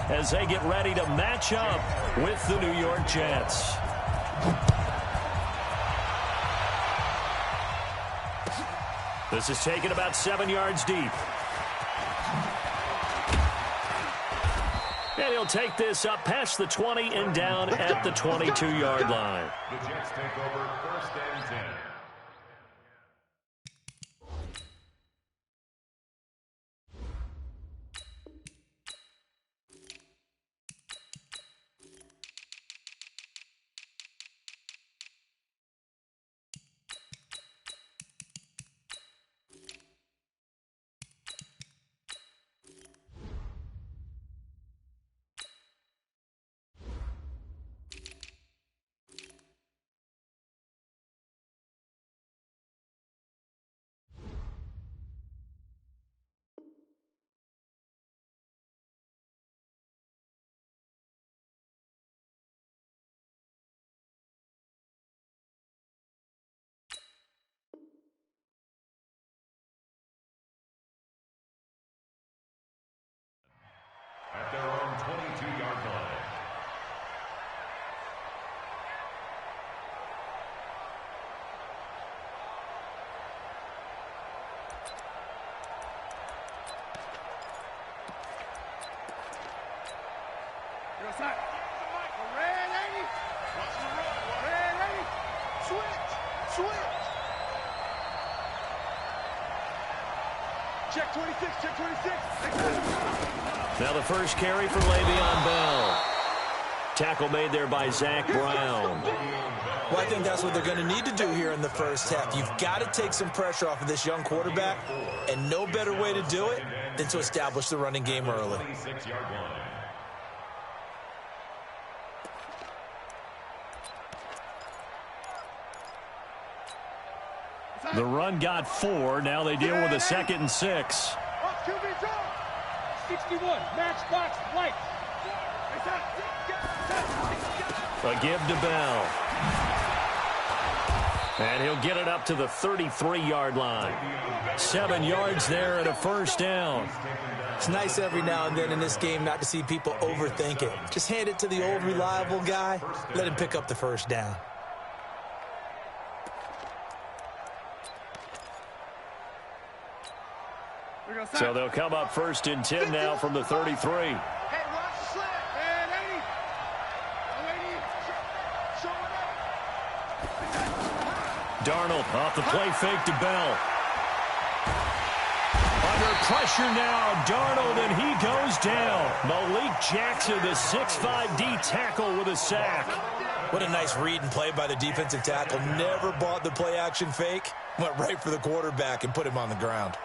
as they get ready to match up with the New York Jets. This is taken about 7 yards deep. And he'll take this up past the 20 and down at the 22-yard line. The Jets take over 1st and 10. At their own 22-yard line. You're outside. Ready? Watch the run. Ready? Switch. Check 26, check 26. Now the first carry for Le'Veon Bell. Tackle made there by Zach Brown. Well, I think that's what they're going to need to do here in the first half. You've got to take some pressure off of this young quarterback, and no better way to do it than to establish the running game early. The run got 4. Now they deal with a 2nd and 6. 61, match box, white. A give to Bell. And he'll get it up to the 33-yard line. 7 yards there and a first down. It's nice every now and then in this game not to see people overthink it. Just hand it to the old reliable guy. Let him pick up the first down. So they'll come up 1st and 10 now from the 33. Hey, watch the slip. Hey, lady. Darnold off the play fake to Bell. Under pressure now, Darnold, and he goes down. Malik Jackson, the 6'5" D tackle with a sack. What a nice read and play by the defensive tackle. Never bought the play action fake. Went right for the quarterback and put him on the ground.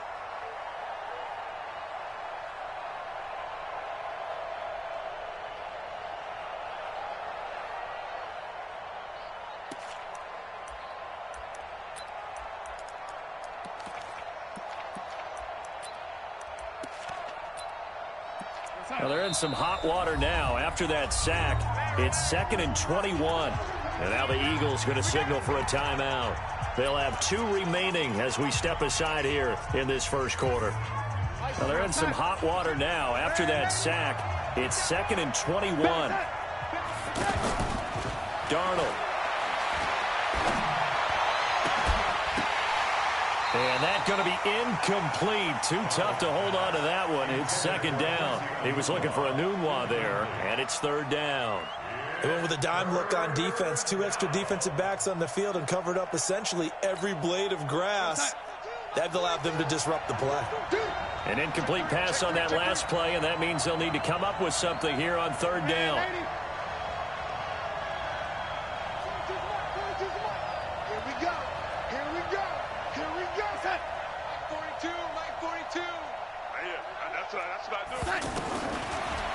Well, they're in some hot water now. After that sack, it's 2nd and 21. And now the Eagles going to signal for a timeout. They'll have 2 remaining as we step aside here in this first quarter. Well, they're in some hot water now. After that sack, it's 2nd and 21. Darnold. And that's going to be incomplete. Too tough to hold on to that one. It's 2nd down. He was looking for a Nunwa there, and it's 3rd down. They went with a dime look on defense. 2 extra defensive backs on the field and covered up essentially every blade of grass. That allowed them to disrupt the play. An incomplete pass on that last play, and that means they'll need to come up with something here on 3rd down.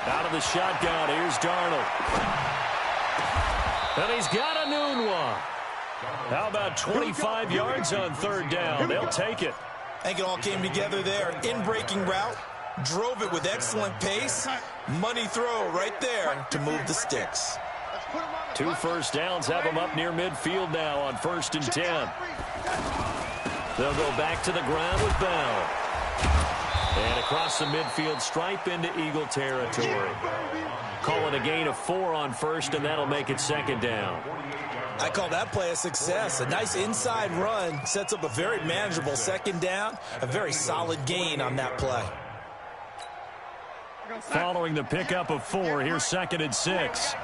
Out of the shotgun, here's Darnold. And he's got a Nunwa. How about 25 yards on 3rd down? They'll take it. I think it all came together there. In-breaking route, drove it with excellent pace. Money throw right there to move the sticks. 2 first downs have them up near midfield now on 1st and 10. They'll go back to the ground with Bell. And across the midfield stripe into Eagle territory. Call it a gain of 4 on first, and that'll make it second down. I call that play a success. A nice inside run sets up a very manageable second down. A very solid gain on that play. Following the pickup of 4, here's second and 6.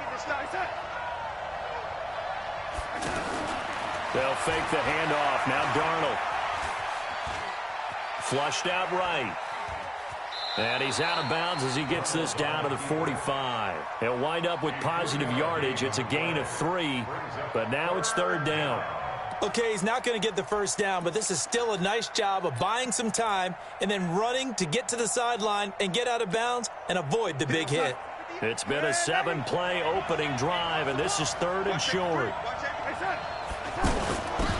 They'll fake the handoff. Now Darnold. Flushed out right. And he's out of bounds as he gets this down to the 45. He'll wind up with positive yardage. It's a gain of 3, but now it's third down. Okay, he's not going to get the first down, but this is still a nice job of buying some time and then running to get to the sideline and get out of bounds and avoid the big hit. It's been a 7-play opening drive, and this is third and short.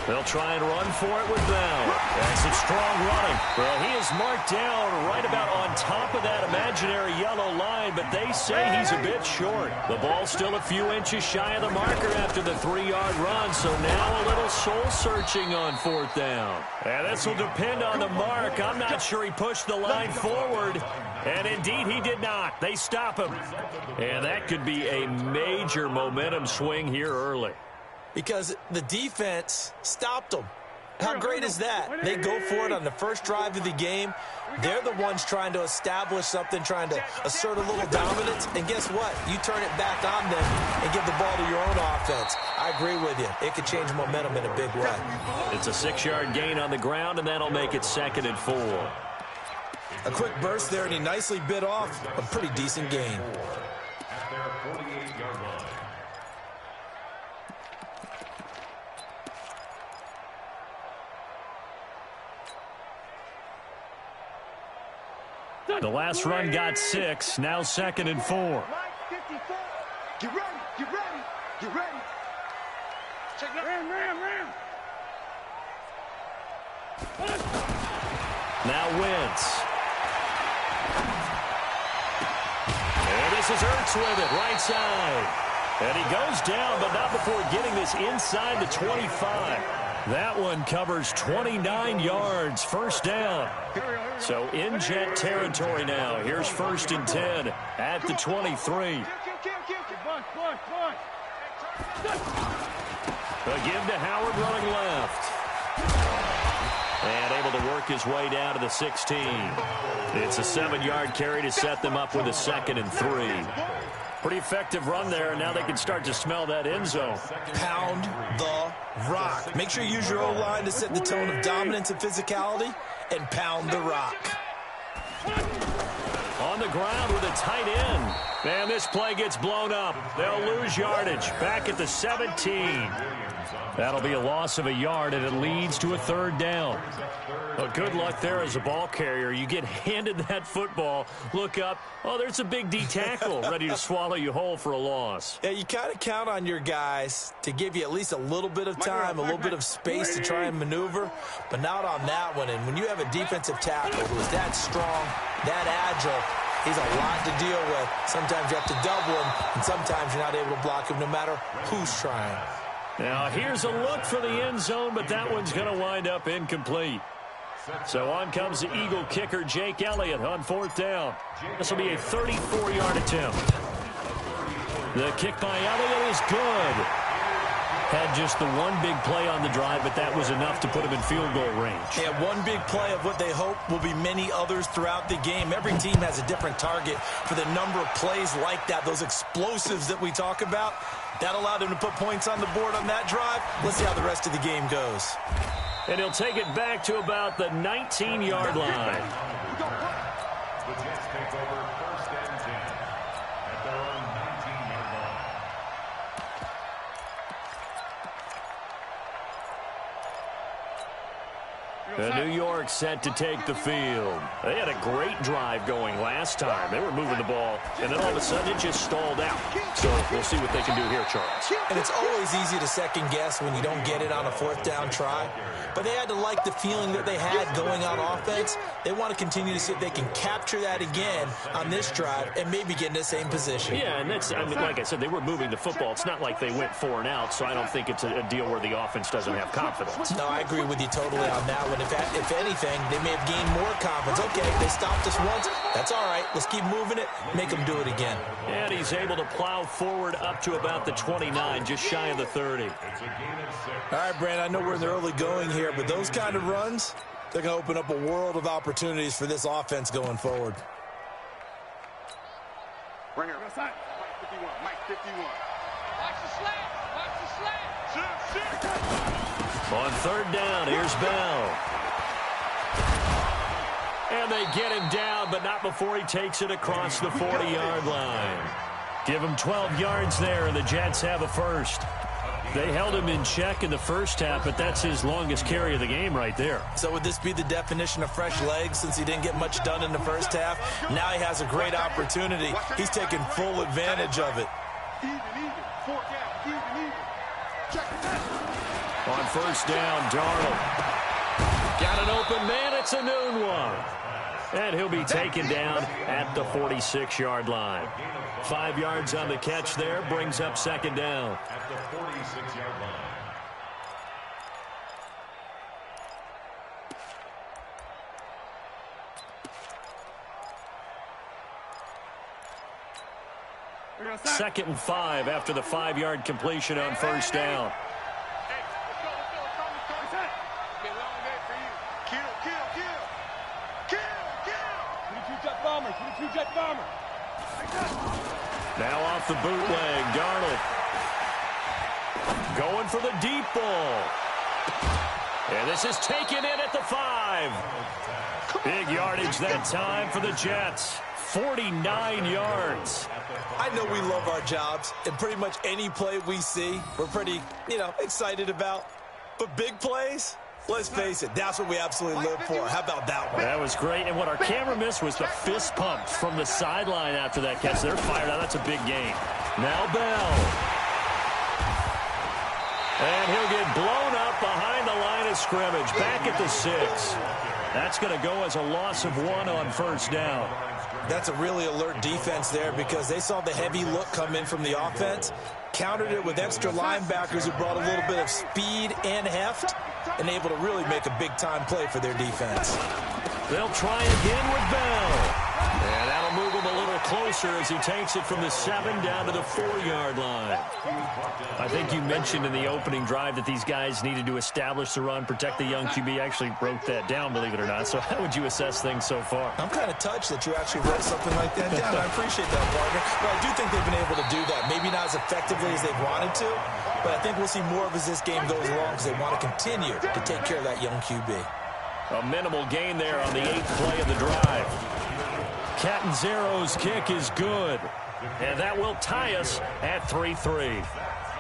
They'll try and run for it with Bell. That's some strong running. Well, he is marked down right about on top of that imaginary yellow line, but they say he's a bit short. The ball's still a few inches shy of the marker after the 3-yard run, so now a little soul-searching on fourth down. And this will depend on the mark. I'm not sure he pushed the line forward, and indeed he did not. They stop him. And that could be a major momentum swing here early. Because the defense stopped them. How great is that? They go for it on the first drive of the game. They're the ones trying to establish something, trying to assert a little dominance. And guess what? You turn it back on them and give the ball to your own offense. I agree with you. It could change momentum in a big way. It's a 6-yard gain on the ground, and that'll make it second and 4. A quick burst there, and he nicely bit off a pretty decent gain. At their 48-yard line. The last run got 6. Now second and 4. Get ready, get ready, get ready. Check it out. Ram. Now Wentz. And this is Ertz with it, right side. And he goes down, but not before getting this inside the 25. That one covers 29 yards, first down. So in Jet territory now. Here's first and 10 at the 23. A give to Howard running left. And able to work his way down to the 16. It's a 7-yard carry to set them up with a second and 3. Pretty effective run there, and now they can start to smell that end zone. Pound the rock. Make sure you use your O-line to set the tone of dominance and physicality, and pound the rock. On the ground with a tight end. Man, this play gets blown up. They'll lose yardage. Back at the 17. That'll be a loss of a yard, and it leads to a third down. Well, good luck there as a ball carrier. You get handed that football, look up, oh, there's a big D tackle ready to swallow you whole for a loss. Yeah, you kind of count on your guys to give you at least a little bit of time, a little bit of space to try and maneuver, but not on that one. And when you have a defensive tackle who is that strong, that agile, he's a lot to deal with. Sometimes you have to double him, and sometimes you're not able to block him no matter who's trying. Now, here's a look for the end zone, but that one's going to wind up incomplete. So on comes the Eagle kicker, Jake Elliott, on fourth down. This will be a 34-yard attempt. The kick by Elliott is good. Had just the one big play on the drive, but that was enough to put him in field goal range. Yeah, one big play of what they hope will be many others throughout the game. Every team has a different target for the number of plays like that, those explosives that we talk about. That allowed him to put points on the board on that drive. Let's see how the rest of the game goes. And he'll take it back to about the 19-yard line. The Jets take over first and 10 at their own 19-yard line. New York set to take the field. They had a great drive going last time. They were moving the ball, and then all of a sudden it just stalled out. So we'll see what they can do here, Charles. And it's always easy to second guess when you don't get it on a fourth down try. But they had to like the feeling that they had going on offense. They want to continue to see if they can capture that again on this drive and maybe get in the same position. Yeah, and that's, I mean, like I said, they were moving the football. It's not like they went 4 and out, so I don't think it's a deal where the offense doesn't have confidence. No, I agree with you totally on that one. If that, if anything, they may have gained more confidence. Okay, they stopped us once. That's all right. Let's keep moving it. Make them do it again. And he's able to plow forward up to about the 29, just shy of the 30. It's a gain of 6. All right, Brandon, I know we're in the early going here, but those kind of runs, they're going to open up a world of opportunities for this offense going forward. Right here. Mike 51. Mike 51. Watch the slant. Watch the slant. On third down, here's Bell. And they get him down, but not before he takes it across the 40-yard line. Give him 12 yards there, and the Jets have a first. They held him in check in the first half, but that's his longest carry of the game right there. So would this be the definition of fresh legs since he didn't get much done in the first half? Now he has a great opportunity. He's taking full advantage of it. Even. 4 down. Even. Check it out. On first down, Darnold. Got an open man. It's a noon one. And he'll be taken down at the 46-yard line. 5 yards on the catch there, brings up second down. At the 46-yard line. Second and 5 after the 5-yard completion on first down. Now off the bootleg, Darnold. Going for the deep ball. And this is taken in at the 5. Big yardage that time for the Jets. 49 yards. I know we love our jobs, and pretty much any play we see, we're pretty, excited about. But big plays, let's face it, that's what we absolutely live for. How about that one? That was great, and what our camera missed was the fist pump from the sideline after that catch. They're fired out. That's a big gain. Now Bell. And he'll get blown up behind the line of scrimmage, back at the 6. That's going to go as a loss of 1 on first down. That's a really alert defense there because they saw the heavy look come in from the offense, countered it with extra linebackers who brought a little bit of speed and heft, and able to really make a big-time play for their defense. They'll try again with Bell. And that'll move him a little closer as he takes it from the 7 down to the 4-yard line. I think you mentioned in the opening drive that these guys needed to establish the run, protect the young QB. I actually wrote that down, believe it or not. So how would you assess things so far? I'm kind of touched that you actually wrote something like that down. I appreciate that, partner. But I do think they've been able to do that. Maybe not as effectively as they've wanted to, but I think we'll see more of as this game goes along because they want to continue to take care of that young QB. A minimal gain there on the 8th play of the drive. Catanzaro's kick is good. And that will tie us at 3-3.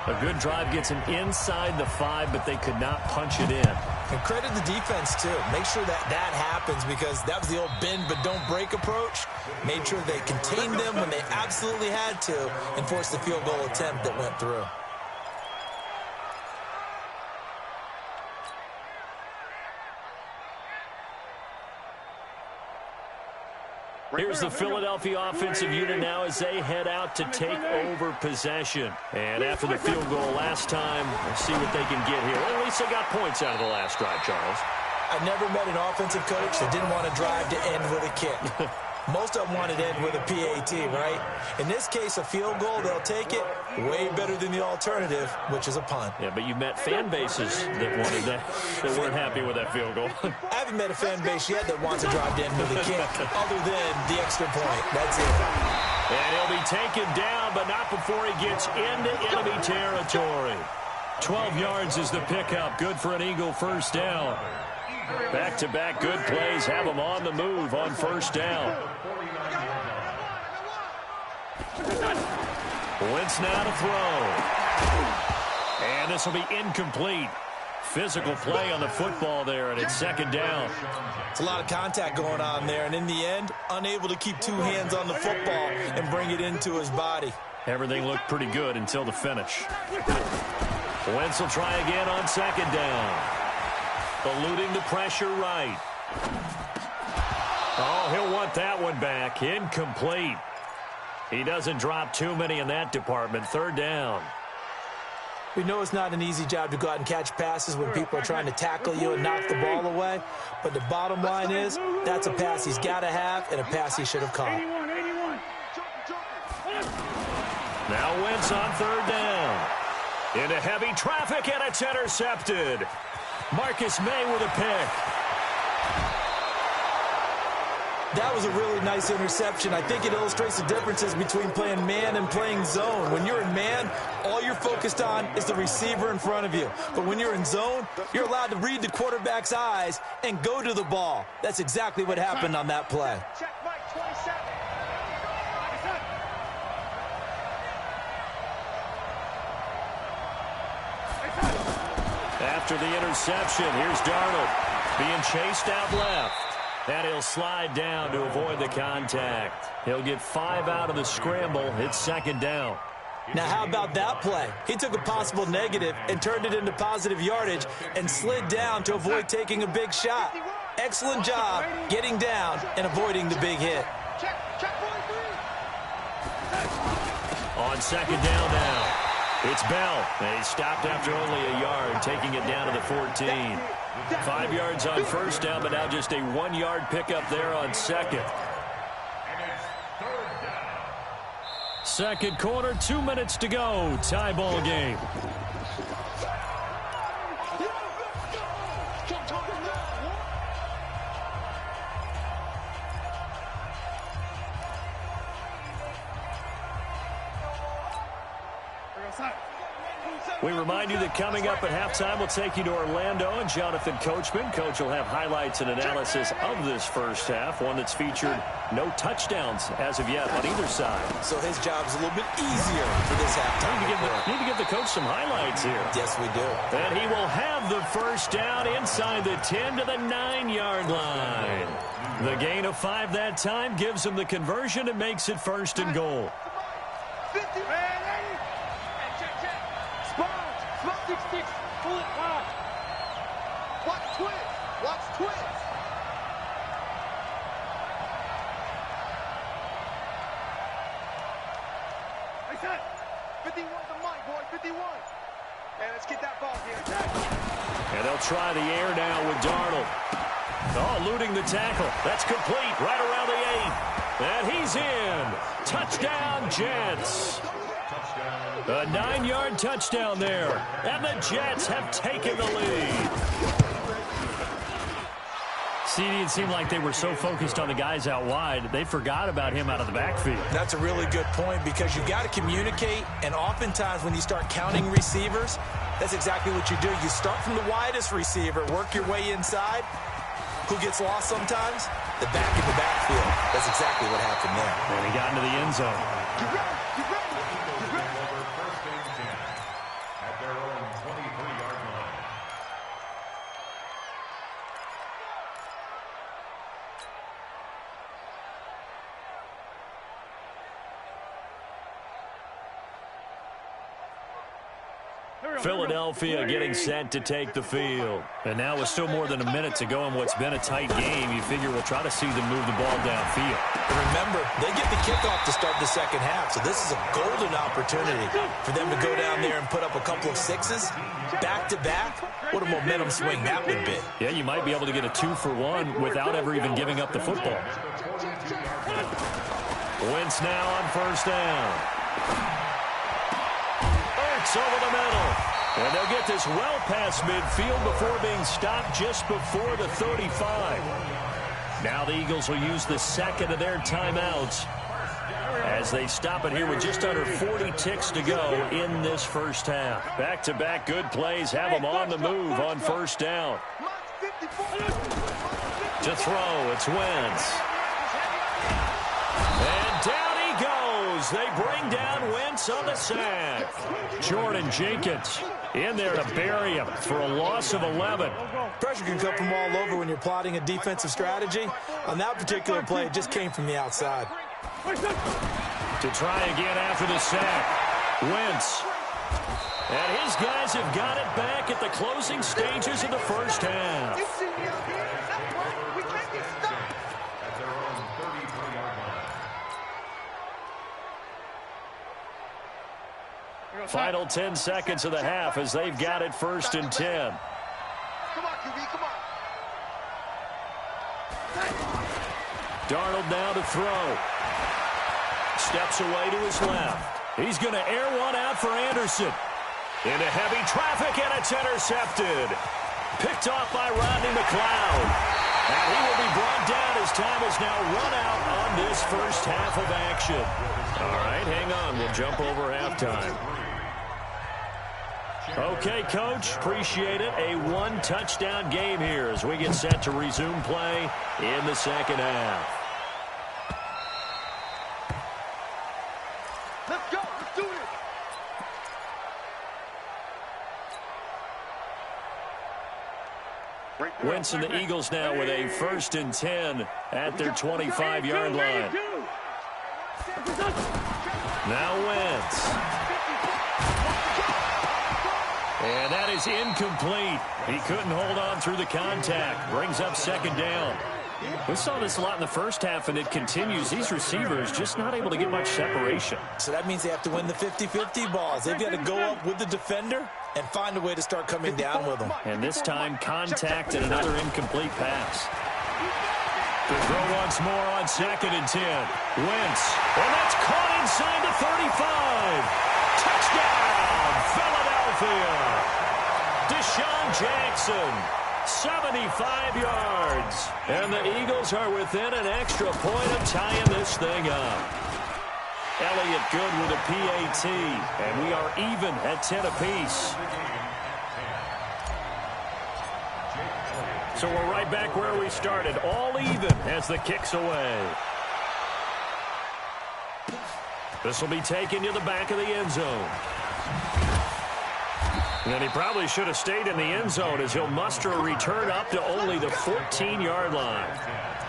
A good drive gets him inside the 5, but they could not punch it in. And credit the defense, too. Make sure that happens because that was the old bend but don't break approach. Made sure they contained them when they absolutely had to and forced the field goal attempt that went through. Here's the Philadelphia offensive unit now as they head out to take over possession. And after the field goal last time, we'll see what they can get here. Well, at least they got points out of the last drive, Charles. I never met an offensive coach that didn't want to drive to end with a kick. Most of them wanted to end with a PAT, right? In this case, a field goal, they'll take it. Way better than the alternative, which is a punt. Yeah, but you met fan bases that wanted that weren't happy with that field goal. I haven't met a fan base yet that wants to drive to end with a kick, other than the extra point. That's it. And he'll be taken down, but not before he gets into enemy territory. 12 yards is the pickup. Good for an Eagle first down. Back-to-back good plays have him on the move on first down. Wentz now to throw. And this will be incomplete. Physical play on the football there, and it's second down. It's a lot of contact going on there, and in the end, unable to keep 2 hands on the football and bring it into his body. Everything looked pretty good until the finish. Wentz will try again on second down. Eluding the pressure right. Oh, he'll want that one back. Incomplete. He doesn't drop too many in that department. Third down. We know it's not an easy job to go out and catch passes when people are trying to tackle you and knock the ball away. But the bottom line is, that's a pass he's got to have and a pass he should have caught. Now Wentz on third down. Into heavy traffic, and it's intercepted. Marcus May with a pick. That was a really nice interception. I think it illustrates the differences between playing man and playing zone. When you're in man, all you're focused on is the receiver in front of you. But when you're in zone, you're allowed to read the quarterback's eyes and go to the ball. That's exactly what happened on that play. After the interception, here's Darnold being chased out left. And he'll slide down to avoid the contact. He'll get 5 out of the scramble. It's second down. Now, how about that play? He took a possible negative and turned it into positive yardage and slid down to avoid taking a big shot. Excellent job getting down and avoiding the big hit. On second down now, it's Bell. He stopped after only a yard, taking it down to the 14. 5 yards on first down, but now just a 1-yard pickup there on second. Second quarter, 2 minutes to go. Tie ball game. We remind you that coming up at halftime, we'll take you to Orlando and Jonathan Coachman. Coach will have highlights and analysis of this first half, one that's featured no touchdowns as of yet on either side. So his job's a little bit easier for this halftime. Need to give the coach some highlights here. Yes, we do. And he will have the first down inside the 10 to the 9-yard line. The gain of 5 that time gives him the conversion and makes it first and goal. 50. Pull it hard. Watch twins. Watch twins. Hey, son. 51's the mic, boy. 51. Hey, let's get that ball here. And they'll try the air now with Darnold. Oh, eluding the tackle. That's complete right around the 8. And he's in. Touchdown, Jets. A 9-yard touchdown there. And the Jets have taken the lead. CD, it seemed like they were so focused on the guys out wide, they forgot about him out of the backfield. That's a really good point because you got to communicate, and oftentimes when you start counting receivers, that's exactly what you do. You start from the widest receiver, work your way inside. Who gets lost sometimes? The back in the backfield. That's exactly what happened there. And he got into the end zone. Philadelphia getting set to take the field. And now with still more than a minute to go in what's been a tight game, you figure we'll try to see them move the ball downfield. And remember, they get the kickoff to start the second half, so this is a golden opportunity for them to go down there and put up a couple of 6s back-to-back. What a momentum swing that would be. Yeah, you might be able to get a 2-for-1 without ever even giving up the football. Wentz now on first down. It's over the middle. And they'll get this well past midfield before being stopped just before the 35. Now the Eagles will use the second of their timeouts as they stop it here with just under 40 ticks to go in this first half. Back-to-back good plays have them on the move on first down. To throw, it's Wentz. And down he goes. They bring down Wentz on the sack. Jordan Jenkins in there to bury him for a loss of 11. Pressure can come from all over when you're plotting a defensive strategy. On that particular play, it just came from the outside. To try again after the sack. Wentz. And his guys have got it back at the closing stages of the first half. We can't get stuck. At their own 33-yard line. Final 10 seconds of the half as they've got it 1st and 10. Come on, QB, come on. Darnold now to throw. Steps away to his left. He's going to air one out for Anderson. Into heavy traffic, and it's intercepted. Picked off by Rodney McLeod. And he will be brought down as time is now run out on this first half of action. All right, hang on. We'll jump over halftime. Okay, Coach, appreciate it. A one-touchdown game here as we get set to resume play in the second half. Let's go. Let's do this. Wentz and the Eagles now with a 1st and 10 at their 25-yard line. Now Wentz. And that is incomplete. He couldn't hold on through the contact. Brings up 2nd down. We saw this a lot in the first half, and it continues. These receivers just not able to get much separation. So that means they have to win the 50-50 balls. They've got to go up with the defender and find a way to start coming down with them. And this time, contact and another incomplete pass. Good throw once more on 2nd and 10. Wentz. And that's caught inside the 35. Touchdown, Philadelphia. Deshaun Jackson, 75 yards. And the Eagles are within an extra point of tying this thing up. Elliott good with a PAT. And we are even at 10 apiece. So we're right back where we started. All even as the kick's away. This will be taken to the back of the end zone. And he probably should have stayed in the end zone as he'll muster a return up to only the 14-yard line.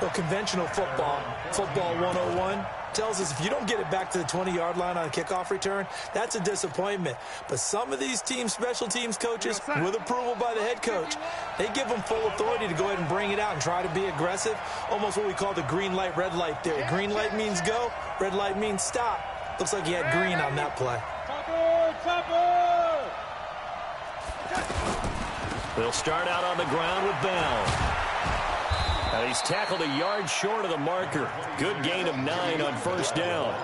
Well, conventional football 101, tells us if you don't get it back to the 20-yard line on a kickoff return, that's a disappointment. But some of these teams, special teams coaches, with approval by the head coach, they give them full authority to go ahead and bring it out and try to be aggressive, almost what we call the green light, red light theory. Green light means go, red light means stop. Looks like he had green on that play. They'll start out on the ground with Bell. And he's tackled a yard short of the marker. Good gain of 9 on 1st down.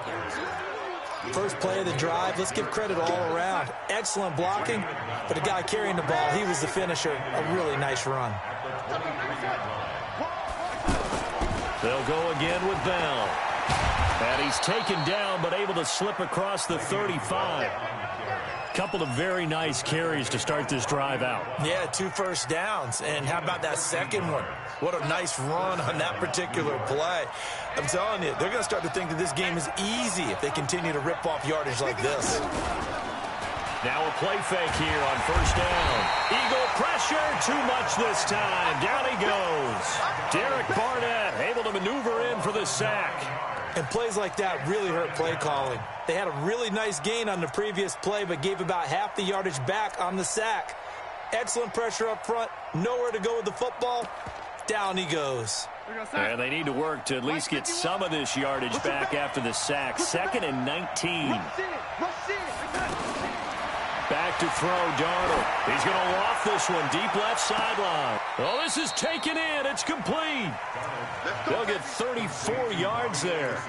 First play of the drive, let's give credit all around. Excellent blocking, but the guy carrying the ball, he was the finisher. A really nice run. They'll go again with Bell. And he's taken down, but able to slip across the 35. Couple of very nice carries to start this drive out. Yeah, 2 first downs. And how about that second one? What a nice run on that particular play. I'm telling you, they're going to start to think that this game is easy if they continue to rip off yardage like this. Now a play fake here on 1st down. Eagle pressure, too much this time. Down he goes. Derek Barnett able to maneuver in for the sack. And plays like that really hurt play calling. They had a really nice gain on the previous play, but gave about half the yardage back on the sack. Excellent pressure up front. Nowhere to go with the football. Down he goes. And they need to work to at least get some of this yardage back after the sack. 2nd and 19. Back to throw, Darnold. He's going to loft this one deep left sideline. Oh, this is taken in. It's complete. They'll get 34 yards there.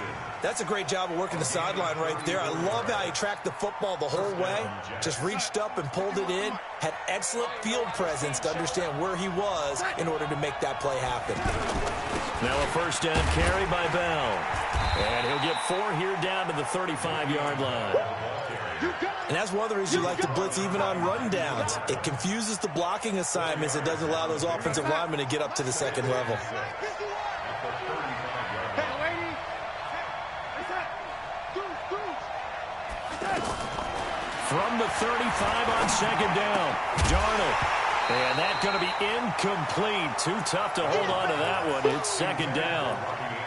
That's a great job of working the sideline right there. I love how he tracked the football the whole way. Just reached up and pulled it in. Had excellent field presence to understand where he was in order to make that play happen. Now a 1st down carry by Bell. And he'll get 4 here down to the 35-yard line. And that's one of the reasons you like to blitz even on rundowns. It confuses the blocking assignments. It doesn't allow those offensive linemen to get up to the second level. From the 35 on 2nd down, Darnold. And that's going to be incomplete. Too tough to hold on to that one. It's 2nd down.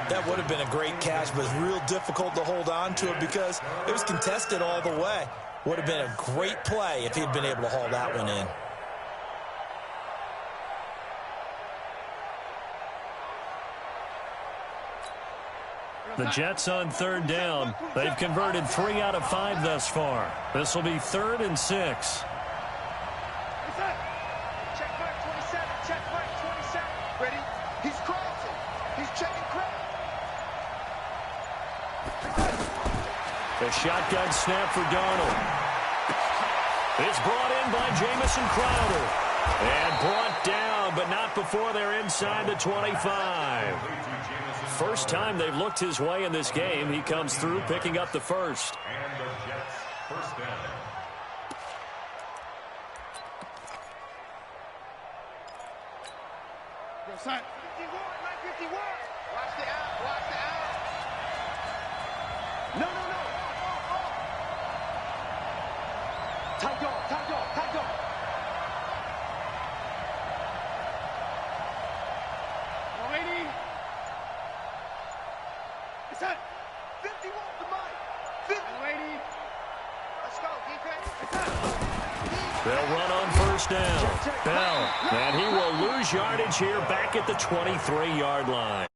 That would have been a great catch, but it's real difficult to hold on to it because it was contested all the way. Would have been a great play if he'd been able to haul that one in. The Jets on third down. They've converted 3 out of 5 thus far. This will be 3rd and 6. Check back 27. Check back 27. Ready? He's crossing. He's checking crack. The shotgun snap for Darnold. It's brought in by Jamison Crowder. And brought down, but not before they're inside the 25. First time they've looked his way in this game. He comes through, picking up the first. And the Jets first down. Go, son. 51, 951. Watch the out. Watch the out. No. Tight dog. Ready? It's at 51 to mine. 50. Ready? Let's go, defense. It's at. They'll run on first down. Bell. And he will lose yardage here back at the 23-yard line.